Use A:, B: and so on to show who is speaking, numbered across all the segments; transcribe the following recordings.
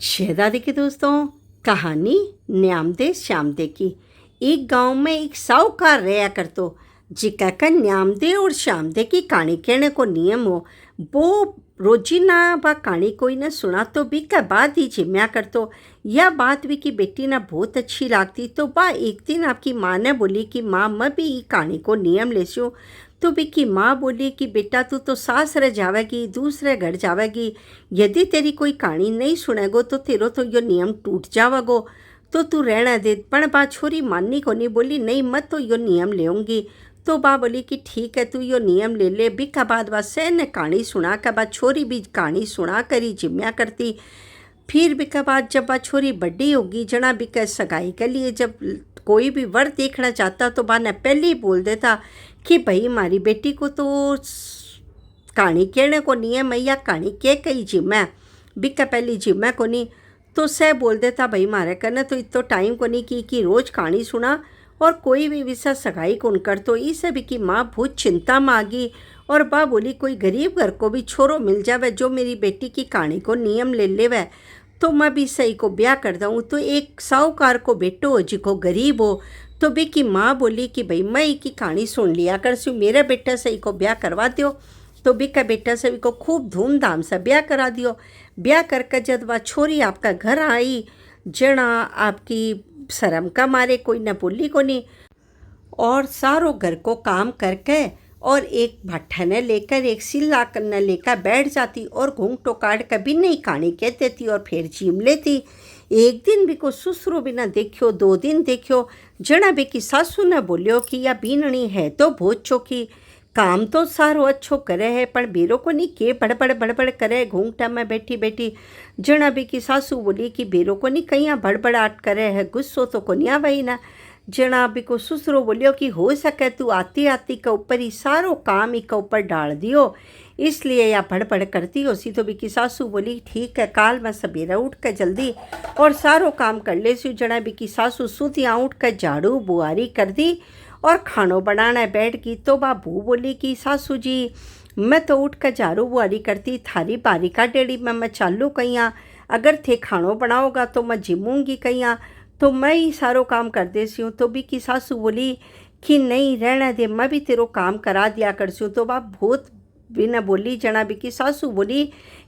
A: शहजादे के दोस्तों, कहानी न्यामदे श्यामदे की। एक गांव में एक साहूकार रहा करतो, जिका का न्यामदे और श्यामदे की कहानी कहने को नियम हो। वो रोजीना बा कहानी कोई न सुना तो भी का बात ही जिम्या करतो। यह बात भी की बेटी ना बहुत अच्छी लगती। तो बा एक दिन आपकी माँ ने बोली कि माँ मैं भी ये कहानी को नियम लेसूँ। तो बिकी माँ बोली कि बेटा तू तो सास रह जावेगी, दूसरे घर जावेगी। यदि तेरी कोई कहानी नहीं सुनेगो तो तेरो तो यो नियम टूट जावेगो। तो तू रहना दे। पण बा छोरी माननी को नहीं, बोली नहीं मत तो यो नियम लेऊंगी। तो बा बोली कि ठीक है तू यो नियम ले ले। बिका बाद बा सैन ने कहानी सुना कर बा छोरी भी कहानी सुना करी जिम्या करती। फिर बिका बाद जब बा छोरी बड़ी होगी, जना बिका सगाई के लिए जब कोई भी वर देखना चाहता तो बा ने पहले ही बोल देता कि भाई हमारी बेटी को तो कहानी कहने को नियम है, या कहानी कह कही जिम्मा बिका पहली जिम्मा को नहीं। तो सह बोल देता भाई मारे करना तो इतो टाइम को नहीं कि रोज़ कहानी सुना और कोई भी विषय सगाई कौन कर। तो इसे भी की माँ बहुत चिंता में आ गई और बा बोली कोई गरीब घर को भी छोरो मिल जावे जो मेरी बेटी की कहानी को नियम ले लेवे तो मैं भी सही को ब्याह कर दूँ। तो एक साहूकार को बेटो हो जिको गरीब हो। तो भी की माँ बोली कि भाई मैं की कहानी सुन लिया कर सू, मेरे बेटा सही को ब्याह करवा दियो। तो भी का बेटा सभी को खूब धूमधाम से ब्याह करा दियो। ब्याह करके जब वह छोरी आपका घर आई, जना आपकी शर्म का मारे कोई न बोली को नहीं और सारों घर को काम करके और एक भट्ठा ने लेकर एक सिल्ला करने लेकर बैठ जाती और घूंघटो काट कर भी नहीं कहानी कह देती और फिर चीम लेती। एक दिन भी को सुसरो भी ना देखियो, 2 दिन देखियो, जना भी की सासू ने बोलियो कि या बीनणी है तो बहुत चौकी, काम तो सारो अच्छो करे है पर बेरो को नहीं के बड़बड़ बड़बड़ करे घूंघटा में बैठी बैठी। जना भी की सासू बोली कि बेरो को नहीं कहीं बड़बड़ाट करे है, गुस्सो तो को नहीं आवाई ना। जना भी को सुसरो बोलियो कि हो सके तू आती आती के ऊपर ही सारो काम ही के ऊपर डाल दियो, इसलिए या बड़बड़ करती हो सी। तो भी की सासू बोली ठीक है काल मैं सवेरा उठ कर जल्दी और सारो काम कर ले सू। जना भी की सासू सुतियाँ उठ कर झाड़ू बुआरी कर दी और खानो बनाना बैठ गई। तो बाबू बोली कि सासू जी मैं तो उठ कर झाड़ू बुआरी करती, थारी बारी का डेड़ी में मैं चालू कहीं, अगर थे खानो बनाओगा तो मैं जिमूंगी कहीं, तो मैं ही सारो काम कर देसी हूँ। तो भी की सासू बोली कि नहीं रहना दे, मैं भी तेरो काम करा दिया करसी हूँ। तो बाप बहुत बिना बोली। जना भी की सासू बोली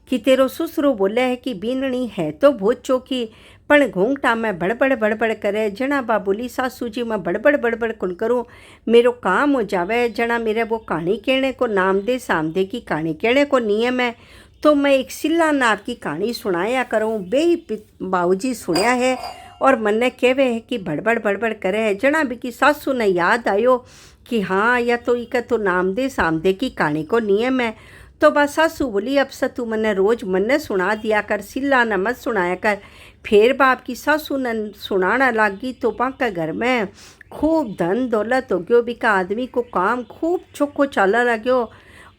A: कि तेरो ससुरो बोले है कि बीनणी है तो बहुत चौकी पण घूंघटा में बड़बड़ बड़बड़ करे। जना बा बोली सासू जी मैं बड़बड़ बड़बड़ कौन करूँ, मेरो काम हो जावे। जना मेरे वो कहानी कहने को नाम दे सामदे की कहानी कहने को नियम है तो मैं एक सिल्ला नाव की कहानी सुनाया करूँ। बे बाबूजी सुनया है और मन ने कहवे है कि बड़बड़ बड़बड़ करे है। जना भी की सासू ने याद आयो कि हाँ या तो इका तो नाम दे सामदे की कहानी को नियम है। तो बस सासू बोली अब से तू मन्ने रोज मन्ने सुना दिया कर, सिल्ला न मत सुनाया कर। फिर बाप की सासू ने सुनाना लगी तो बाका घर में खूब धन दौलत हो गयो। बिका आदमी को काम खूब चोखो चाला लग्यो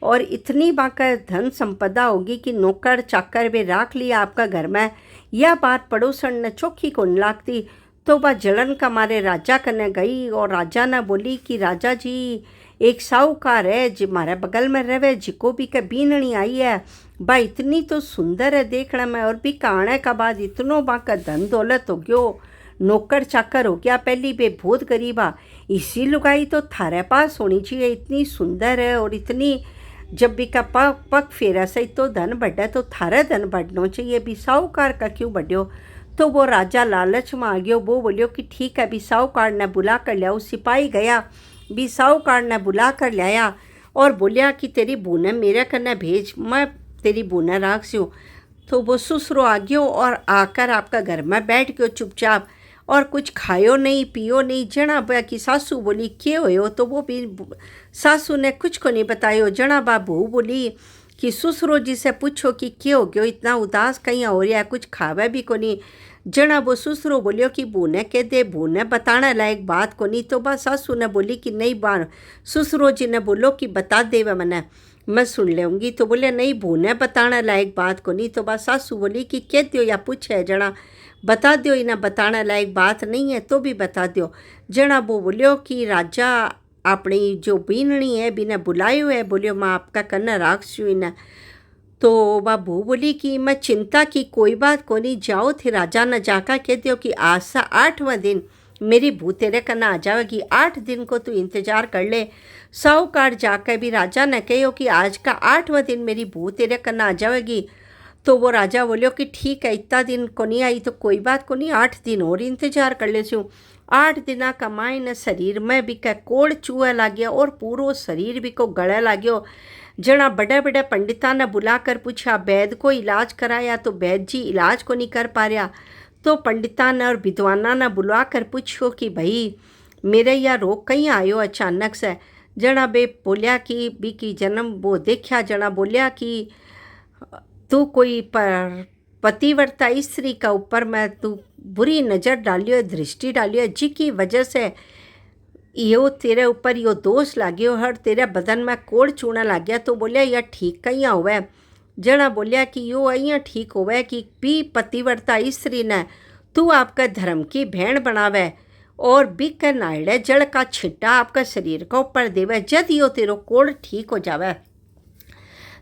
A: और इतनी बाका धन संपदा होगी कि नौकर चाकर भी राख लिया आपका घर में। यह बात पड़ोसन ने चौखी को न लागती। तो वह जलन का मारे राजा कने गई और राजा ने बोली कि राजा जी एक साहूकार है जो हमारे बगल में रहे, जिको भी के बीनणी आई है बा इतनी तो सुंदर है देखने में, और भी आने का बाद इतनो बाका धन दौलत हो गयो, नौकर चाकर हो गया। पहली बे बहुत गरीबा, इसी लुगाई तो थारे पास होनी चाहिए, इतनी सुंदर है और इतनी जब भी का पग पग फेरा सही तो धन बढ़ा तो थारा धन बढ़ना चाहिए, भी साहूकार का क्यों बढ़ियो। तो वो राजा लालच में आ गयो। वो बोलियो कि ठीक है भी साहूकार ने बुला कर लिया। सिपाही गया भी साहूकार ने बुला कर लाया और बोलिया कि तेरी बूने मेरे कन्ने भेज, मैं तेरी बूने राख सी हूँ। तो वो ससुरो आ गयो और आकर आपका घर में बैठ गयो चुपचाप और कुछ खायो नहीं पियो नहीं। जना बा की सासू बोली क्या होयो, तो वो भी सासू ने कुछ को नहीं बतायो। जना बाबू बोली कि ससुरो जी से पूछो कि क्या हो गयो, इतना उदास कहीं हो रहा है, कुछ खावे भी को नहीं। जना वो ससुरो बोलियो कि बूने कह दे, बूने बताने लायक बात को नहीं। तो बस सासू ने बोली कि नहीं बार ससुरो जी ने बोलो कि बता दे मैंने, मैं सुन लूँगी। तो बोले नहीं बूने बताने लायक बात को नहीं। तो बस सासू बोली कि कह दो या पूछे जना बता दो, इन्हें बताने लायक बात नहीं है तो भी बता दो। जना वो बोलियो कि राजा अपनी जो बीनणी है बिना बुलायो है, बोलियो मैं आपका कन्ना राखस्यू इन्हें। तो बाबू बोली कि मैं चिंता की कोई बात को नहीं, जाओ थे राजा न जाकर कह दियो कि आज सा 8वां दिन मेरी बू तेरे कन्ना आ जाएगी, 8 दिन को तू इंतजार कर ले। साहूकार जाकर भी राजा ने कहो कि आज का 8वां दिन मेरी बू तेरे कन्ना आ जाएगी। तो वो राजा बोलियो कि ठीक है, इतना दिन को नहीं आई तो कोई बात को नहीं, 8 दिन और इंतजार कर ले छूँ। 8 दिना कमाई न शरीर में भी कै कोड़ चूहा लाग गया और पूरो शरीर भी को गला लाग गयो। जना बड़े बड़े पंडिता ने बुलाकर पूछा, वैद को इलाज कराया तो वैद जी इलाज को नहीं कर पा रहा। तो पंडिता ने और विद्वाना ने बुला कर पूछो कि भाई मेरे यह रोग कहीं आयो अचानक से। जना बे बोलिया कि बी की जन्म वो देखा, जना बोलिया कि तू कोई पतिव्रता स्त्री का ऊपर मैं तू बुरी नज़र डालियो, दृष्टि डालियो, जिसकी वजह से यो तेरे ऊपर यो दोष लाग्यो, हर तेरे बदन में कोड़ चूना लग गया। तो बोलिया यह ठीक कहीं होवे। जना बोलिया कि यो अइया ठीक होवे कि पी पतिव्रता स्त्री ने तू आपका धर्म की भेड़ बनावे और बिक नाड़े जड़ का छिट्टा आपका शरीर का ऊपर देवे, जद यो तेरो कोड़ ठीक हो जावे।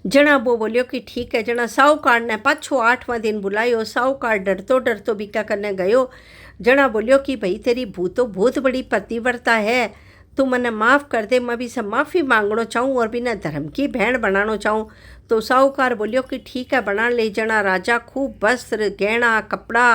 A: जना वो बोलियो कि ठीक है। जना साहूकार ने पाछो 8वां दिन बुलायो। साहूकार डरतो डरतो बिका करने गयो। जना बोलियो कि भाई तेरी भूतो बहुत बड़ी पतिव्रता है, तू मने माफ़ कर दे, मैं भी सब माफ़ी मांगना चाहूँ और बिना धर्म की भेड़ बनाना चाहूँ। तो साहूकार बोलियो कि ठीक है बना ले। जना राजा खूब वस्त्र गहना कपड़ा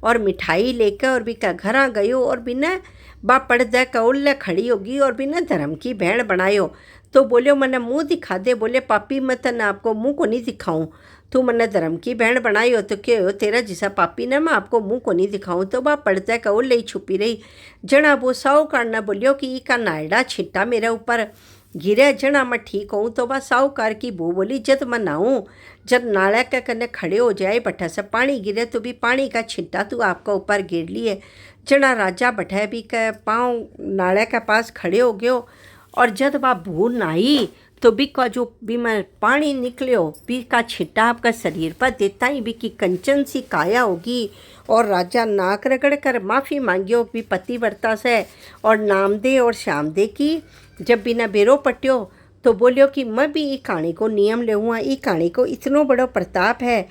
A: और मिठाई लेकर और बिका घर गयो और बिना बा पर्दे कौल खड़ी होगी और बिना धर्म की भेड़ बनायो। तो बोलियो मने मुँह दिखा दे। बोले पापी मैं तने आपको मुँह को नहीं दिखाऊं, तू मने धर्म की भेड़ बनाई हो तो क्या हो तेरा जैसा पापी ने मैं आपको मुँह को नहीं दिखाऊं। तो बा पर्दे कौल ले छुपी रही। जना वो साहूकार ने बोलियो कि का नायड़ा छिट्टा मेरे ऊपर गिरे, जना मैं ठीक हूँ। तो वह साहूकार की बू बोली जब मैं नहाऊँ, जब नाले के कन्ने खड़े हो जाए भट्ठा से पानी गिरे तो भी पानी का छिट्टा तू आपका ऊपर गिर लिए। जना राजा भट्ठे भी के पाँव नाले के पास खड़े हो गयो और जब वह बू नहाई तो बी का जो भी मैं पानी निकलियो बी का छिट्टा आपका शरीर पर देता ही बी की कंचन सी काया होगी। और राजा नाक रगड़ कर माफ़ी मांगियो भी पतिव्रता से और नामदे और श्यामदे की। जब बिना बेरो पट्यो तो बोलियो कि मैं भी ई कहानी को नियम लेऊँगा, ई कहानी को इतनो बड़ो प्रताप है।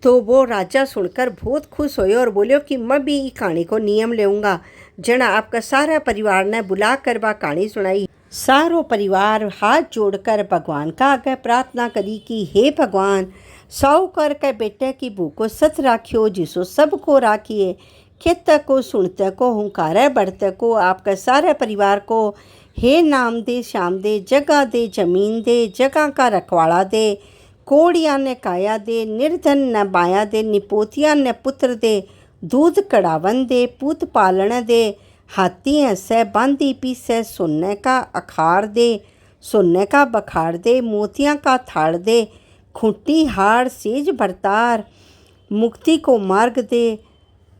A: तो वो राजा सुनकर बहुत खुश हुए और बोलियो कि मैं भी ई कहानी को नियम लेऊँगा। जना आपका सारा परिवार ने बुला कर वह कहानी सुनाई। सारो परिवार हाथ जोड़कर भगवान का आगे प्रार्थना करी कि हे भगवान, साहूकार के बेटे की बू को सत राखियो, जिसो सबको राखिए, खेत को सुनते को हुंकारे बढ़ते को आपका सारे परिवार को हे नाम दे श्याम दे, जगह दे जमीन दे, जगह का रखवाड़ा दे, कोड़िया ने काया दे, निर्धन न बाया दे, निपोतिया ने पुत्र दे, दूध कड़ावन दे, पूत पालन दे, हाथी हंसे बांधी पीसे, सोने का अखार दे, सोने का बखार दे, मोतियां का थाड़ दे, खूंटी हार सेज भरतार, मुक्ति को मार्ग दे।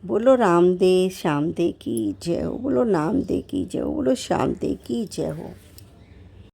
A: बोलो राम दे श्याम दे की जय हो, बोलो नाम दे की जय हो, बोलो श्याम दे की जय हो।